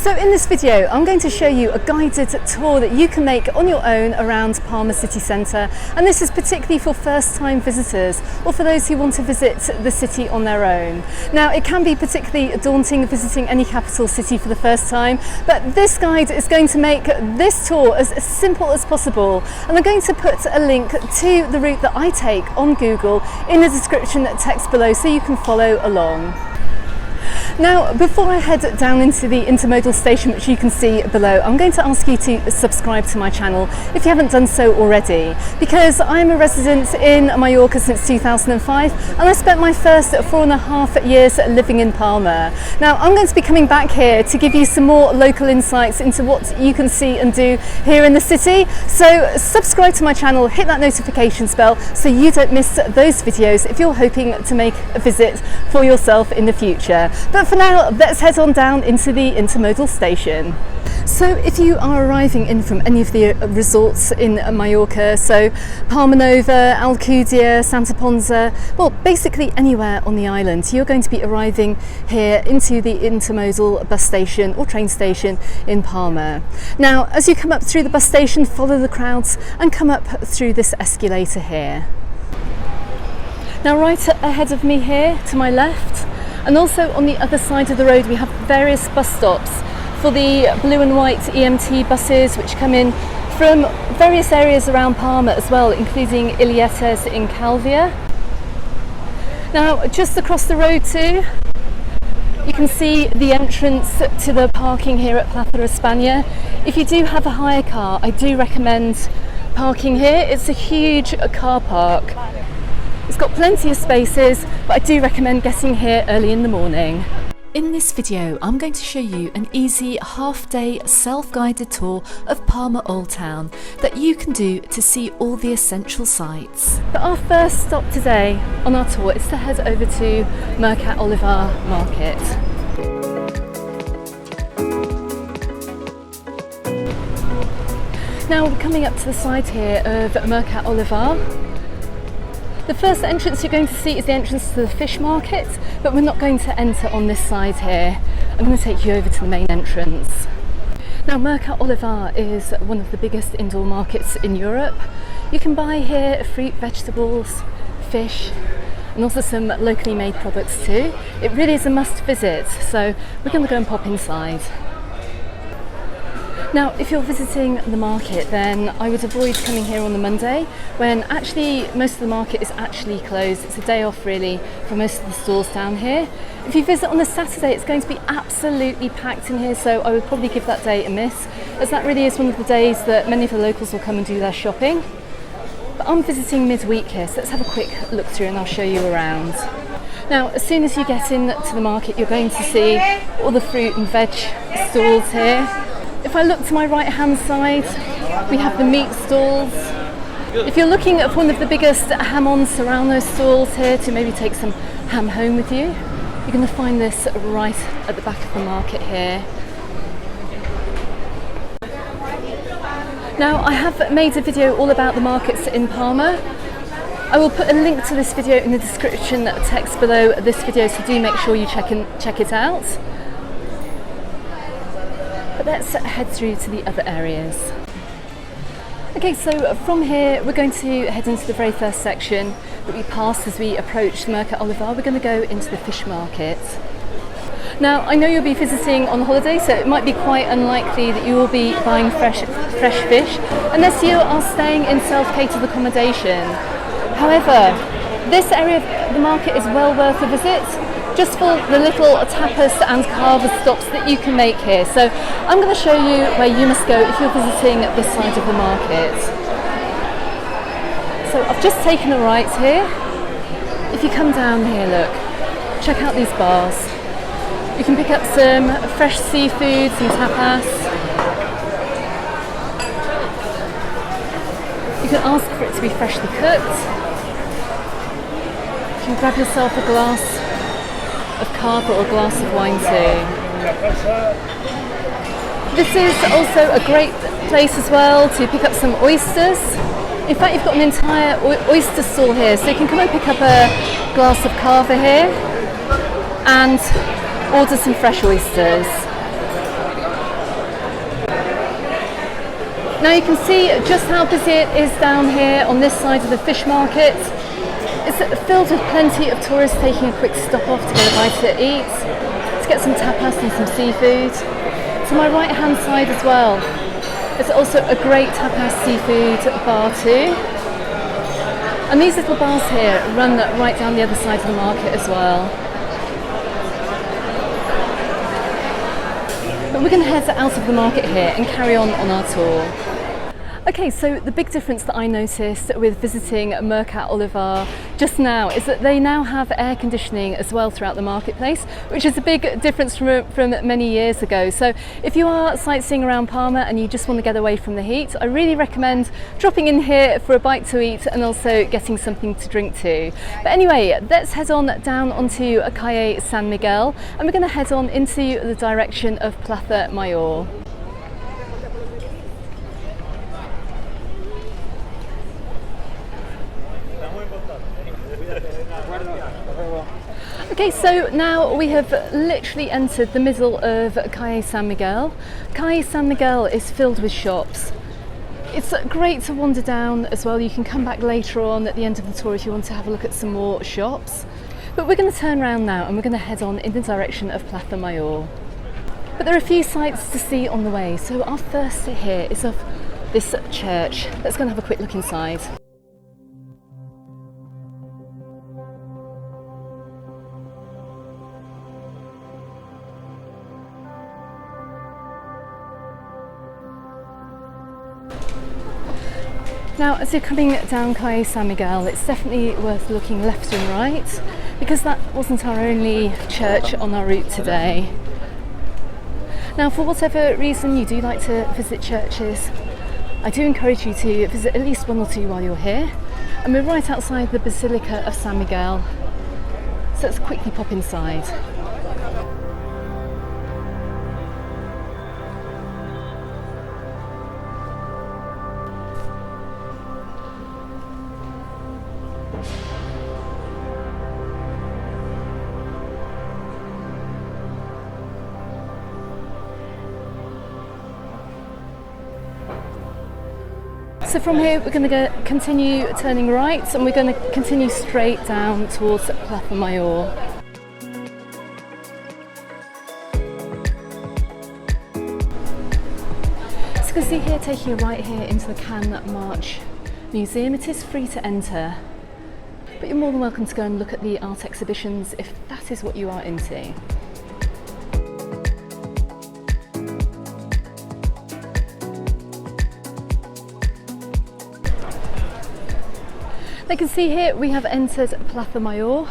So in this video I'm going to show you a guided tour that you can make on your own around Palma city centre, and this is particularly for first time visitors or for those who want to visit the city on their own. Now it can be particularly daunting visiting any capital city for the first time, but this guide is going to make this tour as simple as possible, and I'm going to put a link to the route that I take on Google in the description text below so you can follow along. Now, before I head down into the intermodal station, which you can see below, I'm going to ask you to subscribe to my channel if you haven't done so already, because I'm a resident in Mallorca since 2005 and I spent my first 4.5 years living in Palma. Now, I'm going to be coming back here to give you some more local insights into what you can see and do here in the city. So subscribe to my channel, hit that notifications bell so you don't miss those videos if you're hoping to make a visit for yourself in the future. But for now, let's head on down into the intermodal station. So if you are arriving in from any of the resorts in Mallorca, so Palma Nova, Alcudia, Santa Ponsa, well basically anywhere on the island, you're going to be arriving here into the intermodal bus station or train station in Palma. Now as you come up through the bus station, follow the crowds and come up through this escalator here. Now right ahead of me here to my left, and also on the other side of the road, we have various bus stops for the blue and white EMT buses which come in from various areas around Palma as well, including Ilietes in Calvia. Now just across the road too, you can see the entrance to the parking here at Plaza España. If you do have a hire car, I do recommend parking here. It's a huge car park. It's got plenty of spaces, but I do recommend getting here early in the morning. In this video, I'm going to show you an easy half-day self-guided tour of Palma Old Town that you can do to see all the essential sights. But our first stop today on our tour is to head over to Mercat Olivar Market. Now we're coming up to the side here of Mercat Olivar. The first entrance you're going to see is the entrance to the fish market, but we're not going to enter on this side here. I'm going to take you over to the main entrance. Now Mercat Olivar is one of the biggest indoor markets in Europe. You can buy here fruit, vegetables, fish, and also some locally made products too. It really is a must visit, so we're going to go and pop inside. Now, if you're visiting the market, then I would avoid coming here on the Monday, when actually most of the market is actually closed. It's a day off really for most of the stores down here. If you visit on a Saturday, it's going to be absolutely packed in here, so I would probably give that day a miss, as that really is one of the days that many of the locals will come and do their shopping. But I'm visiting midweek here, so let's have a quick look through and I'll show you around. Now, as soon as you get into the market, you're going to see all the fruit and veg stalls here. If I look to my right hand side, we have the meat stalls. If you're looking at one of the biggest ham-ons around those stalls here to maybe take some ham home with you, you're going to find this right at the back of the market here. Now I have made a video all about the markets in Palma. I will put a link to this video in the description text below this video, so do make sure you check it out. But let's head through to the other areas. Okay, so from here we're going to head into the very first section that we passed as we approached Mercat Olivar. We're going to go into the fish market. Now I know you'll be visiting on holiday, so it might be quite unlikely that you will be buying fresh fish unless you are staying in self-catered accommodation. However, this area of the market is well worth a visit, just for the little tapas and carver stops that you can make here. So I'm going to show you where you must go if you're visiting this side of the market. So I've just taken a right here. If you come down here, look, check out these bars. You can pick up some fresh seafood, some tapas. You can ask for it to be freshly cooked. You can grab yourself a glass of carver or a glass of wine too. This is also a great place as well to pick up some oysters. In fact, you've got an entire oyster stall here, so you can come and pick up a glass of carver here and order some fresh oysters. Now you can see just how busy it is down here on this side of the fish market. It's filled with plenty of tourists taking a quick stop off to get a bite to eat, to get some tapas and some seafood. To my right hand side as well, there's also a great tapas seafood bar too. And these little bars here run right down the other side of the market as well. But we're going to head out of the market here and carry on our tour. Okay, so the big difference that I noticed with visiting Mercat Olivar just now is that they now have air conditioning as well throughout the marketplace, which is a big difference from many years ago. So if you are sightseeing around Palma and you just want to get away from the heat, I really recommend dropping in here for a bite to eat and also getting something to drink too. But anyway, let's head on down onto Calle San Miguel, and we're going to head on into the direction of Plaza Mayor. Okay, so now we have literally entered the middle of Calle San Miguel. Calle San Miguel is filled with shops. It's great to wander down as well. You can come back later on at the end of the tour if you want to have a look at some more shops. But we're going to turn around now and we're going to head on in the direction of Plaza Mayor. But there are a few sights to see on the way. So our first here is of this church. Let's go and have a quick look inside. Now, as you're coming down Calle San Miguel, it's definitely worth looking left and right, because that wasn't our only church on our route today. Now, for whatever reason you do like to visit churches, I do encourage you to visit at least one or two while you're here. And we're right outside the Basilica of San Miguel, so let's quickly pop inside. So from here we're going to continue turning right and we're going to continue straight down towards Plaza Mayor. So you can see here, taking a right here into the Can March Museum. It is free to enter, but you're more than welcome to go and look at the art exhibitions if that is what you are into. You can see here we have entered Plaza Mayor.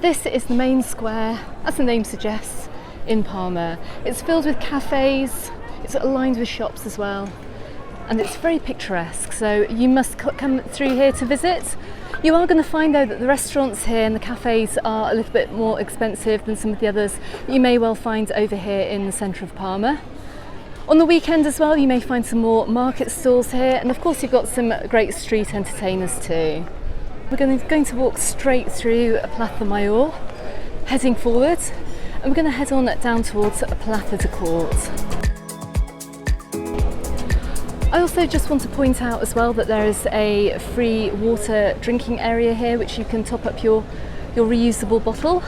This is the main square, as the name suggests, in Palma. It's filled with cafes, it's aligned with shops as well, and it's very picturesque, so you must come through here to visit. You are going to find though that the restaurants here and the cafes are a little bit more expensive than some of the others that you may well find over here in the centre of Palma. On the weekend as well, you may find some more market stalls here, and of course you've got some great street entertainers too. We're going to walk straight through Plaza Mayor, heading forward, and we're going to head on down towards Plaza de Cort. I also just want to point out as well that there is a free water drinking area here which you can top up your reusable bottle.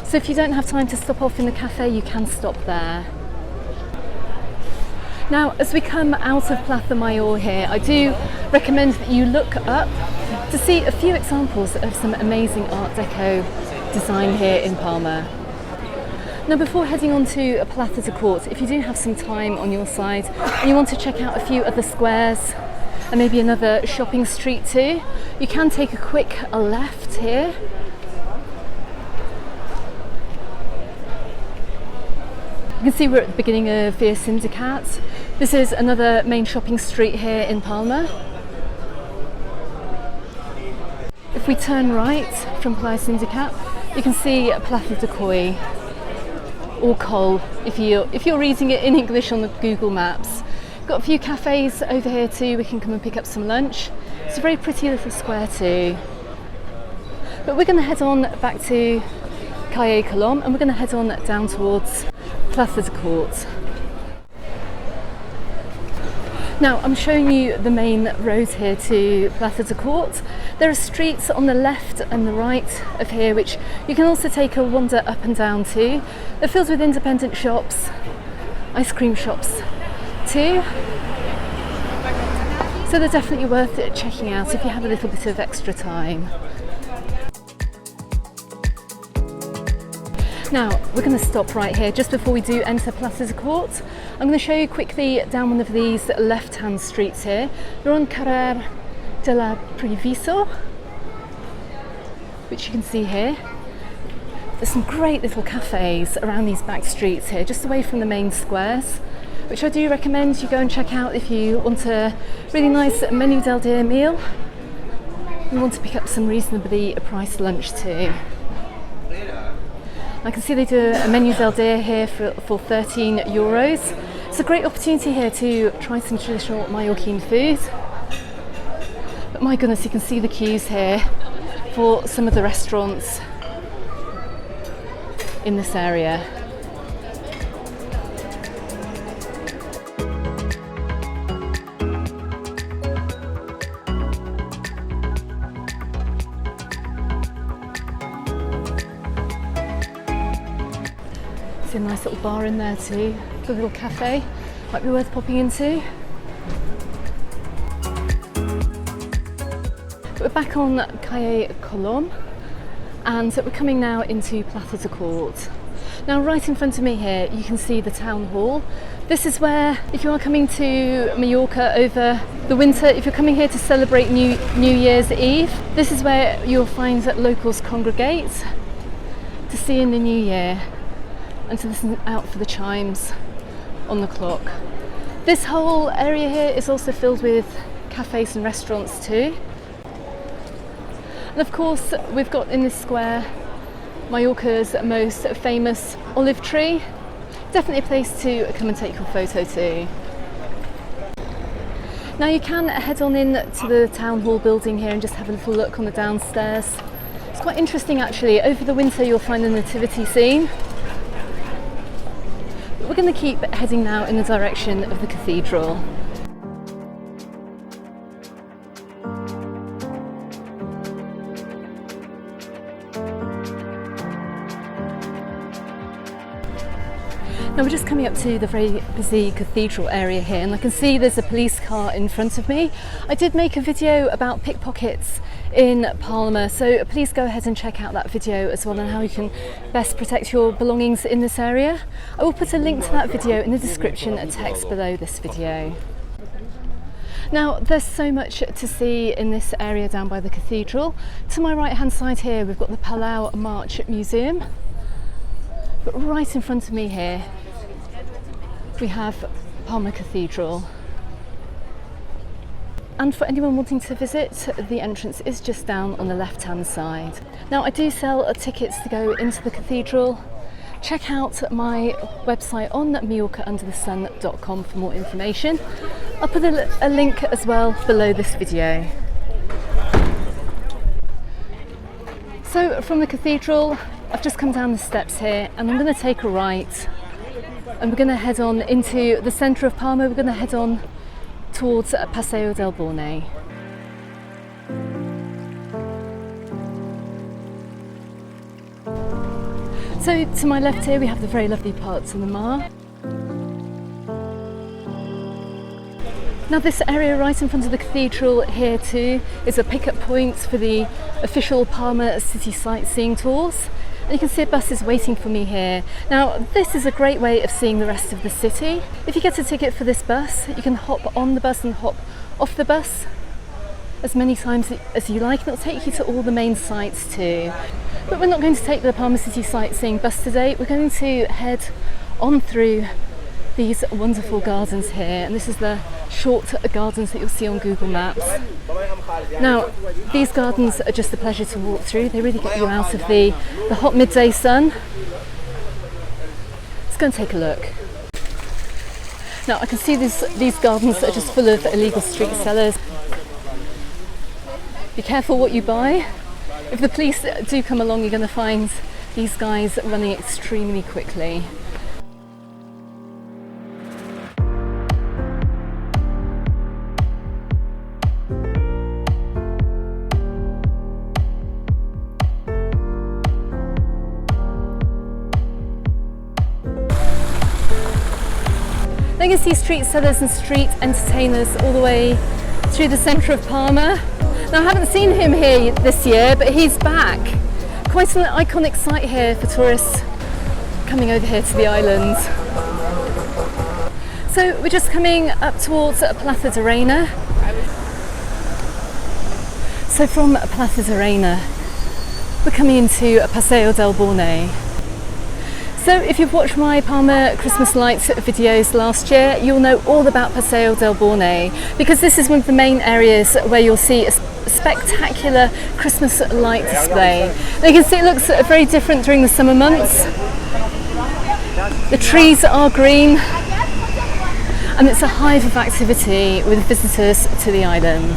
So if you don't have time to stop off in the cafe, you can stop there. Now, as we come out of Plaza Mayor here, I do recommend that you look up to see a few examples of some amazing Art Deco design here in Palma. Now, before heading on to Plaza de Cort, if you do have some time on your side and you want to check out a few other squares and maybe another shopping street too, you can take a quick left here. You can see we're at the beginning of Via Sindicat. This is another main shopping street here in Palma. If we turn right from Plaza Sindicat, you can see Plaza de Coy, or Col, if you're reading it in English on the Google Maps. Got a few cafes over here too, we can come and pick up some lunch. It's a very pretty little square too. But we're going to head on back to Calle Collom and we're going to head on down towards Plaza de Cort. Now I'm showing you the main road here to Plaza de Cort. There are streets on the left and the right of here which you can also take a wander up and down to. They're filled with independent shops, ice cream shops too. So they're definitely worth it checking out if you have a little bit of extra time. Now we're going to stop right here just before we do enter Plaza de Cort. I'm going to show you quickly down one of these left-hand streets here. We're on Carrer de la Previso, which you can see here. There's some great little cafes around these back streets here, just away from the main squares, which I do recommend you go and check out if you want a really nice menu del dia meal. You want to pick up some reasonably priced lunch too. I can see they do a menu del dia here for €13. It's a great opportunity here to try some traditional Mallorquin food. But my goodness, you can see the queues here for some of the restaurants in this area. See a nice little bar in there too, a little cafe, might be worth popping into. We're back on Calle Collom and we're coming now into Plaza de Cort. Now right in front of me here you can see the town hall. This is where, if you are coming to Mallorca over the winter, if you're coming here to celebrate New Year's Eve, this is where you'll find that locals congregate to see in the new year and to listen out for the chimes on the clock. This whole area here is also filled with cafes and restaurants too. And of course we've got in this square Mallorca's most famous olive tree. Definitely a place to come and take your photo too. Now you can head on in to the town hall building here and just have a little look on the downstairs. It's quite interesting actually. Over the winter you'll find the nativity scene. We're going to keep heading now in the direction of the cathedral. Now we're just coming up to the very busy cathedral area here and I can see there's a police car in front of me. I did make a video about pickpockets in Palma, so please go ahead and check out that video as well on how you can best protect your belongings in this area. I will put a link to that video in the description and text below this video. Now there's so much to see in this area down by the cathedral. To my right hand side here we've got the Palau March Museum, but right in front of me here we have Palma Cathedral. And for anyone wanting to visit, the entrance is just down on the left hand side. Now I do sell tickets to go into the cathedral. Check out my website on mallorcaunderthesun.com for more information. I'll put a link as well below this video. So from the cathedral I've just come down the steps here and I'm going to take a right and we're going to head on into the centre of Palma. We're going to head on towards Paseo del Bourne. So to my left here we have the very lovely Parts of the Mar. Now this area right in front of the cathedral here too is a pick-up point for the official Palma city sightseeing tours. And you can see a bus is waiting for me here. Now this is a great way of seeing the rest of the city. If you get a ticket for this bus, you can hop on the bus and hop off the bus as many times as you like, and it'll take you to all the main sites too. But we're not going to take the Palma City sightseeing bus today. We're going to head on through these wonderful gardens here, and this is the short gardens that you'll see on Google Maps. Now these gardens are just a pleasure to walk through. They really get you out of the hot midday sun. Let's go and take a look. Now I can see these gardens are just full of illegal street sellers. Be careful what you buy. If the police do come along, you're going to find these guys running extremely quickly. Now you can see street sellers and street entertainers all the way through the centre of Palma. Now I haven't seen him here this year, but he's back. Quite an iconic site here for tourists coming over here to the island. So we're just coming up towards Plaza de Reina. So from Plaza de Reina, we're coming into Paseo del Bourne. So if you've watched my Palma Christmas lights videos last year, you'll know all about Paseo del Bourne, because this is one of the main areas where you'll see a spectacular Christmas light display. Now you can see it looks very different during the summer months. The trees are green and it's a hive of activity with visitors to the island.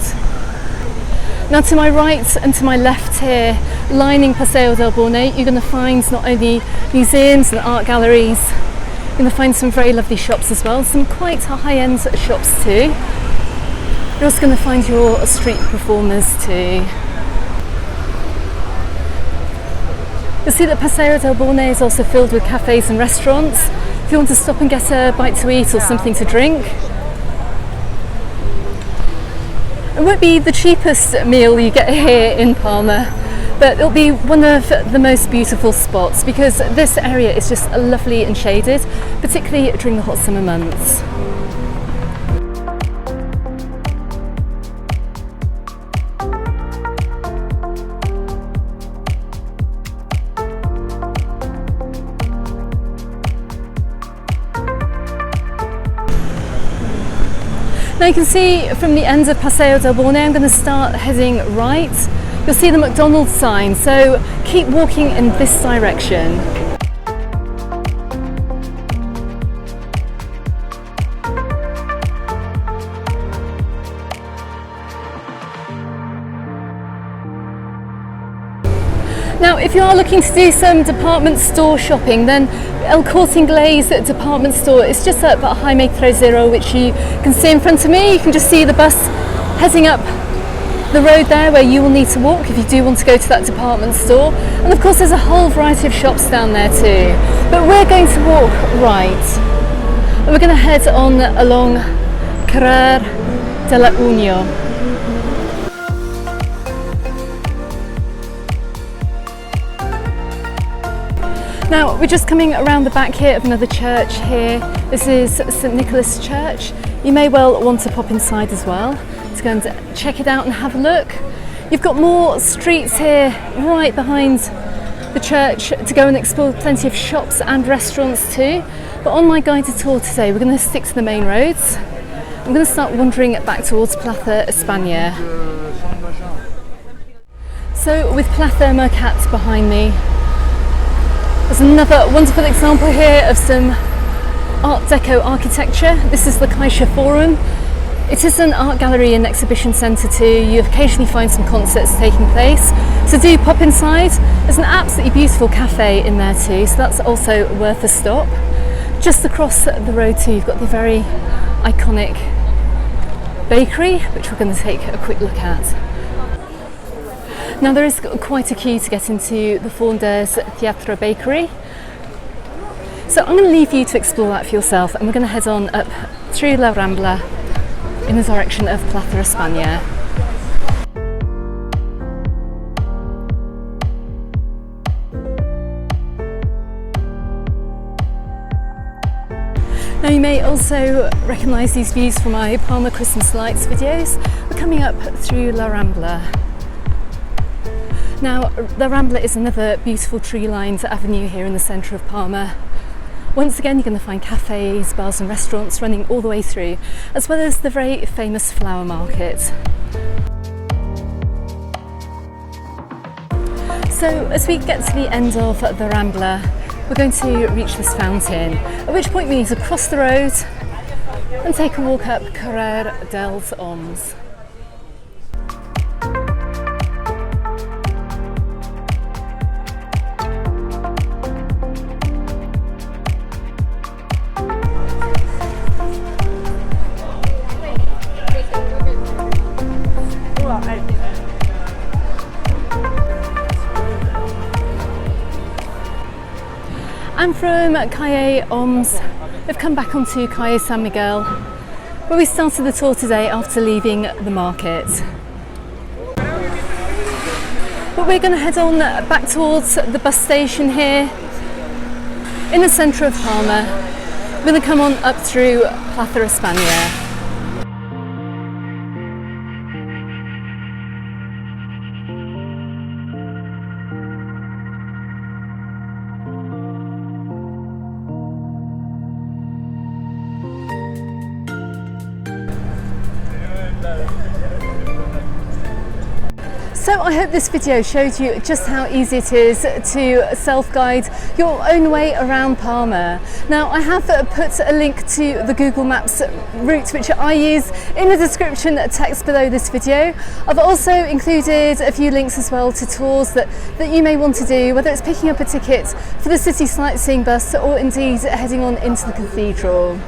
Now to my right and to my left here, lining Paseo del Bourne, you're going to find not only museums and art galleries, you're going to find some very lovely shops as well, some quite high-end shops too. You're also going to find your street performers too. You'll see that Paseo del Bourne is also filled with cafes and restaurants. If you want to stop and get a bite to eat or something to drink. It won't be the cheapest meal you get here in Palma, but it'll be one of the most beautiful spots because this area is just lovely and shaded, particularly during the hot summer months. Now you can see from the end of Paseo del Bourne, I'm going to start heading right. You'll see the McDonald's sign, so keep walking in this direction. Now if you are looking to do some department store shopping, then El Corte Inglés department store is just up at Jaime 30, which you can see in front of me. You can just see the bus heading up the road there where you will need to walk if you do want to go to that department store. And of course there's a whole variety of shops down there too. But we're going to walk right. And we're going to head on along Calle de la Unio. Now we're just coming around the back here of another church here. This is St Nicholas Church. You may well want to pop inside as well to go and check it out and have a look. You've got more streets here right behind the church to go and explore, plenty of shops and restaurants too. But on my guided tour today we're going to stick to the main roads. I'm going to start wandering back towards Plaza España. So with Plaza Mercat behind me, there's another wonderful example here of some Art Deco architecture. This is the Calle Forum. It is an art gallery and exhibition centre too. You occasionally find some concerts taking place. So do pop inside. There's an absolutely beautiful cafe in there too, so that's also worth a stop. Just across the road too, you've got the very iconic bakery, which we're going to take a quick look at. Now there is quite a queue to get into the Founder's Theatre Bakery. So I'm going to leave you to explore that for yourself, and we're going to head on up through La Rambla in the direction of Plaza España. Now you may also recognise these views from my Palma Christmas lights videos. We're coming up through La Rambla. Now, La Rambla is another beautiful tree-lined avenue here in the centre of Palma. Once again, you're going to find cafes, bars and restaurants running all the way through, as well as the very famous flower market. So, as we get to the end of the Rambla, we're going to reach this fountain, at which point we need to cross the road and take a walk up Calle dels Oms. and from Calle Oms we've come back onto Calle San Miguel, where we started the tour today after leaving the market. But we're going to head on back towards the bus station here in the centre of Palma. We're going to come on up through Plaza España. So I hope this video showed you just how easy it is to self-guide your own way around Palma. Now I have put a link to the Google Maps route which I use in the description text below this video. I've also included a few links as well to tours that you may want to do, whether it's picking up a ticket for the city sightseeing bus or indeed heading on into the cathedral.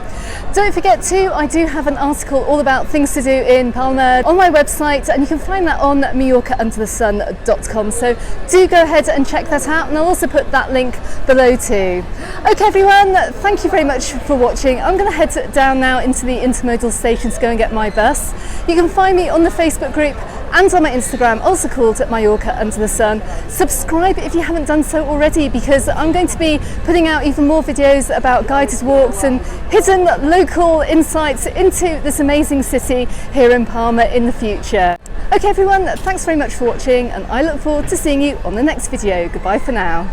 Don't forget too, I do have an article all about things to do in Palma on my website, and you can find that on MallorcaUndertheSun.com, so do go ahead and check that out, and I'll also put that link below too. Okay everyone, thank you very much for watching. I'm going to head down now into the intermodal station to go and get my bus. You can find me on the Facebook group and on my Instagram, also called Mallorca Under the Sun. Subscribe if you haven't done so already, because I'm going to be putting out even more videos about guided walks and hidden local insights into this amazing city here in Palma in the future. Okay everyone, thanks very much for watching, and I look forward to seeing you on the next video. Goodbye for now.